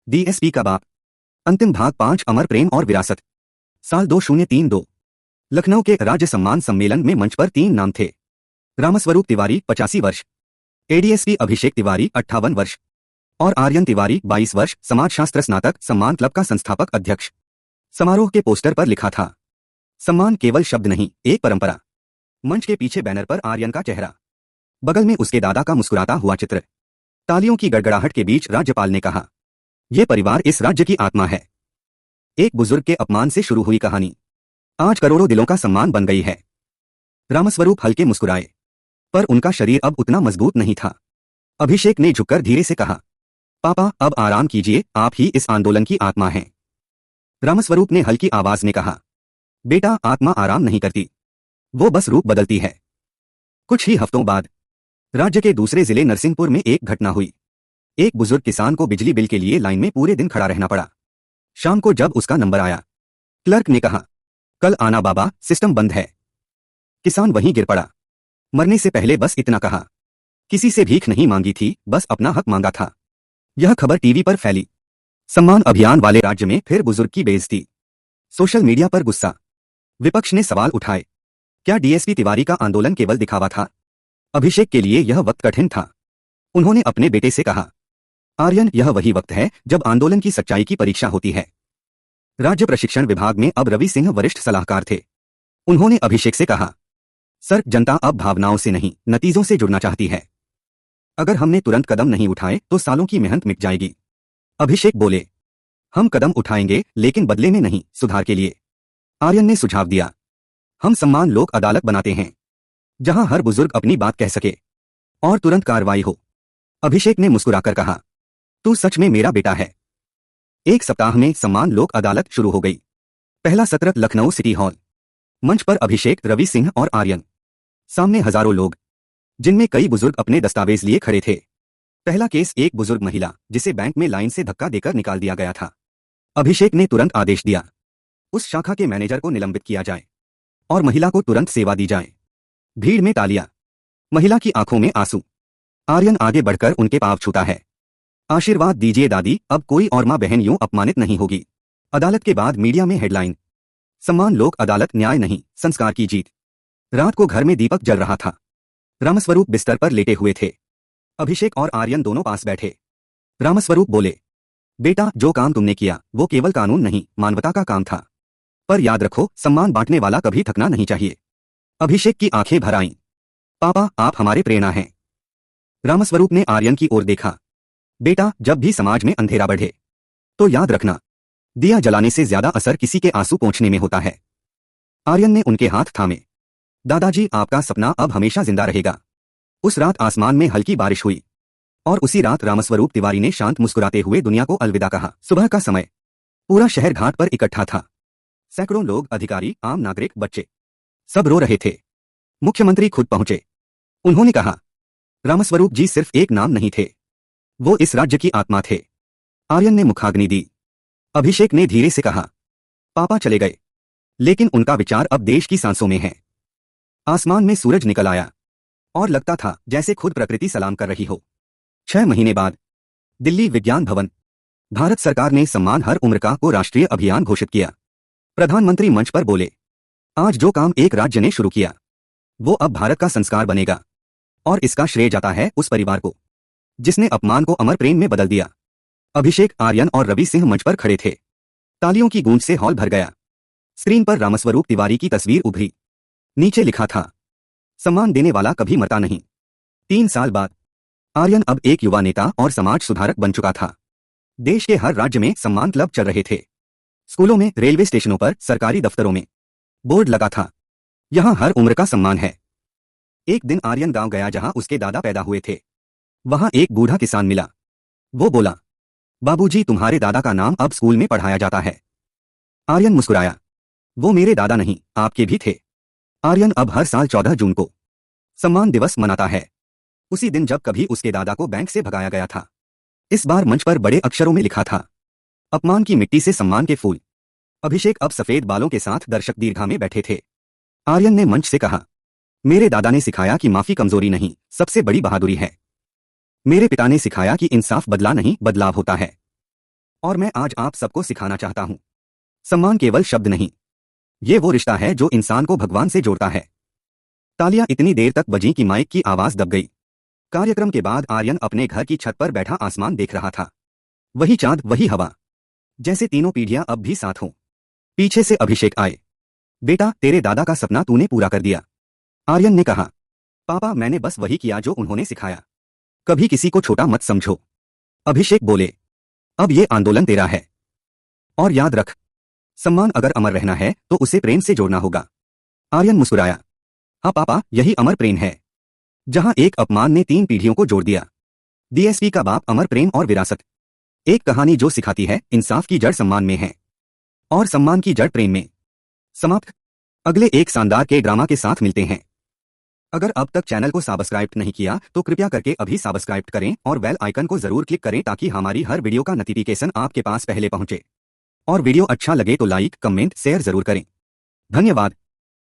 DSP का बाप। अंतिम भाग 5 अमर प्रेम और विरासत। साल 2032। लखनऊ के राज्य सम्मान सम्मेलन में मंच पर 3 नाम थे। रामस्वरूप तिवारी 85 वर्ष, एडीएसपी अभिषेक तिवारी 58 वर्ष और आर्यन तिवारी 22 वर्ष, समाजशास्त्र स्नातक, सम्मान क्लब का संस्थापक अध्यक्ष। समारोह के पोस्टर पर लिखा था, सम्मान केवल शब्द नहीं, एक परंपरा। मंच के पीछे बैनर पर आर्यन का चेहरा, बगल में उसके दादा का मुस्कुराता हुआ चित्र। तालियों की गड़गड़ाहट के बीच राज्यपाल ने कहा, यह परिवार इस राज्य की आत्मा है। एक बुजुर्ग के अपमान से शुरू हुई कहानी आज करोड़ों दिलों का सम्मान बन गई है। रामस्वरूप हल्के मुस्कुराए, पर उनका शरीर अब उतना मजबूत नहीं था। अभिषेक ने झुककर धीरे से कहा, पापा अब आराम कीजिए, आप ही इस आंदोलन की आत्मा हैं। रामस्वरूप ने हल्की आवाज में कहा, बेटा आत्मा आराम नहीं करती, वो बस रूप बदलती है। कुछ ही हफ्तों बाद राज्य के दूसरे जिले नरसिंहपुर में एक घटना हुई। एक बुजुर्ग किसान को बिजली बिल के लिए लाइन में पूरे दिन खड़ा रहना पड़ा। शाम को जब उसका नंबर आया, क्लर्क ने कहा, कल आना बाबा, सिस्टम बंद है। किसान वहीं गिर पड़ा। मरने से पहले बस इतना कहा, किसी से भीख नहीं मांगी थी, बस अपना हक मांगा था। यह खबर टीवी पर फैली। सम्मान अभियान वाले राज्य में फिर बुजुर्ग की बेइज्जती। सोशल मीडिया पर गुस्सा। विपक्ष ने सवाल उठाए, क्या डीएसपी तिवारी का आंदोलन केवल दिखावा था? अभिषेक के लिए यह वक्त कठिन था। उन्होंने अपने बेटे से कहा, आर्यन, यह वही वक्त है जब आंदोलन की सच्चाई की परीक्षा होती है। राज्य प्रशिक्षण विभाग में अब रवि सिंह वरिष्ठ सलाहकार थे। उन्होंने अभिषेक से कहा, सर, जनता अब भावनाओं से नहीं, नतीजों से जुड़ना चाहती है। अगर हमने तुरंत कदम नहीं उठाए तो सालों की मेहनत मिट जाएगी। अभिषेक बोले, हम कदम उठाएंगे, लेकिन बदले में नहीं, सुधार के लिए। आर्यन ने सुझाव दिया, हम सम्मान लोक अदालत बनाते हैं, जहां हर बुजुर्ग अपनी बात कह सके और तुरंत कार्रवाई हो। अभिषेक ने मुस्कुराकर कहा, तू सच में मेरा बेटा है। एक सप्ताह में सम्मान लोक अदालत शुरू हो गई। पहला सत्र लखनऊ सिटी हॉल। मंच पर अभिषेक, रवि सिंह और आर्यन। सामने हजारों लोग, जिनमें कई बुजुर्ग अपने दस्तावेज लिए खड़े थे। पहला केस एक बुजुर्ग महिला, जिसे बैंक में लाइन से धक्का देकर निकाल दिया गया था। अभिषेक ने तुरंत आदेश दिया, उस शाखा के मैनेजर को निलंबित किया जाए और महिला को तुरंत सेवा दी जाए। भीड़ में तालियां, महिला की आंखों में आंसू। आर्यन आगे बढ़कर उनके पांव छूता है, आशीर्वाद दीजिए दादी, अब कोई और मां बहन यूं अपमानित नहीं होगी। अदालत के बाद मीडिया में हेडलाइन, सम्मान लोक अदालत, न्याय नहीं, संस्कार की जीत। रात को घर में दीपक जल रहा था। रामस्वरूप बिस्तर पर लेटे हुए थे। अभिषेक और आर्यन दोनों पास बैठे। रामस्वरूप बोले, बेटा, जो काम तुमने किया वो केवल कानून नहीं, मानवता का काम था। पर याद रखो, सम्मान बांटने वाला कभी थकना नहीं चाहिए। अभिषेक की आंखें भर आईं। पापा, आप हमारे प्रेरणा हैं। रामस्वरूप ने आर्यन की ओर देखा, बेटा, जब भी समाज में अंधेरा बढ़े तो याद रखना, दिया जलाने से ज्यादा असर किसी के आंसू पोंछने में होता है। आर्यन ने उनके हाथ थामे। दादाजी, आपका सपना अब हमेशा जिंदा रहेगा। उस रात आसमान में हल्की बारिश हुई और उसी रात रामस्वरूप तिवारी ने शांत मुस्कुराते हुए दुनिया को अलविदा कहा। सुबह का समय। पूरा शहर घाट पर इकट्ठा था। सैकड़ों लोग, अधिकारी, आम नागरिक, बच्चे, सब रो रहे थे। मुख्यमंत्री खुद पहुंचे। उन्होंने कहा, रामस्वरूप जी सिर्फ एक नाम नहीं थे, वो इस राज्य की आत्मा थे। आर्यन ने मुखाग्नि दी। अभिषेक ने धीरे से कहा, पापा चले गए, लेकिन उनका विचार अब देश की सांसों में है। आसमान में सूरज निकल आया और लगता था जैसे खुद प्रकृति सलाम कर रही हो। 6 महीने बाद दिल्ली विज्ञान भवन। भारत सरकार ने सम्मान हर उम्र का को राष्ट्रीय अभियान घोषित किया। प्रधानमंत्री मंच पर बोले, आज जो काम एक राज्य ने शुरू किया वो अब भारत का संस्कार बनेगा और इसका श्रेय जाता है उस परिवार को जिसने अपमान को अमर प्रेम में बदल दिया। अभिषेक, आर्यन और रवि सिंह मंच पर खड़े थे। तालियों की गूंज से हॉल भर गया। स्क्रीन पर रामस्वरूप तिवारी की तस्वीर उभरी। नीचे लिखा था, सम्मान देने वाला कभी मरता नहीं। 3 साल बाद आर्यन अब एक युवा नेता और समाज सुधारक बन चुका था। देश के हर राज्य में सम्मान क्लब चल रहे थे। स्कूलों में, रेलवे स्टेशनों पर, सरकारी दफ्तरों में बोर्ड लगा था, यहां हर उम्र का सम्मान है। एक दिन आर्यन गांव गया जहां उसके दादा पैदा हुए थे। वहां एक बूढ़ा किसान मिला। वो बोला, बाबूजी, तुम्हारे दादा का नाम अब स्कूल में पढ़ाया जाता है। आर्यन मुस्कुराया, वो मेरे दादा नहीं, आपके भी थे। आर्यन अब हर साल 14 जून को सम्मान दिवस मनाता है, उसी दिन जब कभी उसके दादा को बैंक से भगाया गया था। इस बार मंच पर बड़े अक्षरों में लिखा था, अपमान की मिट्टी से सम्मान के फूल। अभिषेक अब सफेद बालों के साथ दर्शक दीर्घा में बैठे थे। आर्यन ने मंच से कहा, मेरे दादा ने सिखाया कि माफी कमजोरी नहीं, सबसे बड़ी बहादुरी है। मेरे पिता ने सिखाया कि इंसाफ बदला नहीं, बदलाव होता है। और मैं आज आप सबको सिखाना चाहता हूं, सम्मान केवल शब्द नहीं, ये वो रिश्ता है जो इंसान को भगवान से जोड़ता है। तालियां इतनी देर तक बजीं कि माइक की आवाज दब गई। कार्यक्रम के बाद आर्यन अपने घर की छत पर बैठा आसमान देख रहा था। वही चांद, वही हवा, जैसे तीनों पीढ़ियां अब भी साथ हों। पीछे से अभिषेक आए। बेटा, तेरे दादा का सपना तूने पूरा कर दिया। आर्यन ने कहा। पापा, मैंने बस वही किया जो उन्होंने सिखाया। कभी किसी को छोटा मत समझो। अभिषेक बोले। अब ये आंदोलन तेरा है। और याद रख, सम्मान अगर अमर रहना है तो उसे प्रेम से जोड़ना होगा। आर्यन मुस्कुराया। हाँ पापा, यही अमर प्रेम है, जहां एक अपमान ने 3 पीढ़ियों को जोड़ दिया। डीएसपी का बाप, अमर प्रेम और विरासत। एक कहानी जो सिखाती है इंसाफ की जड़ सम्मान में है और सम्मान की जड़ प्रेम में। समाप्त। अगले एक शानदार के ड्रामा के साथ मिलते हैं। अगर अब तक चैनल को सब्सक्राइब नहीं किया तो कृपया करके अभी सब्सक्राइब करें और बेल आइकन को जरूर क्लिक करें ताकि हमारी हर वीडियो का नोटिफिकेशन आपके पास पहले पहुंचे। और वीडियो अच्छा लगे तो लाइक, कमेंट, शेयर जरूर करें। धन्यवाद।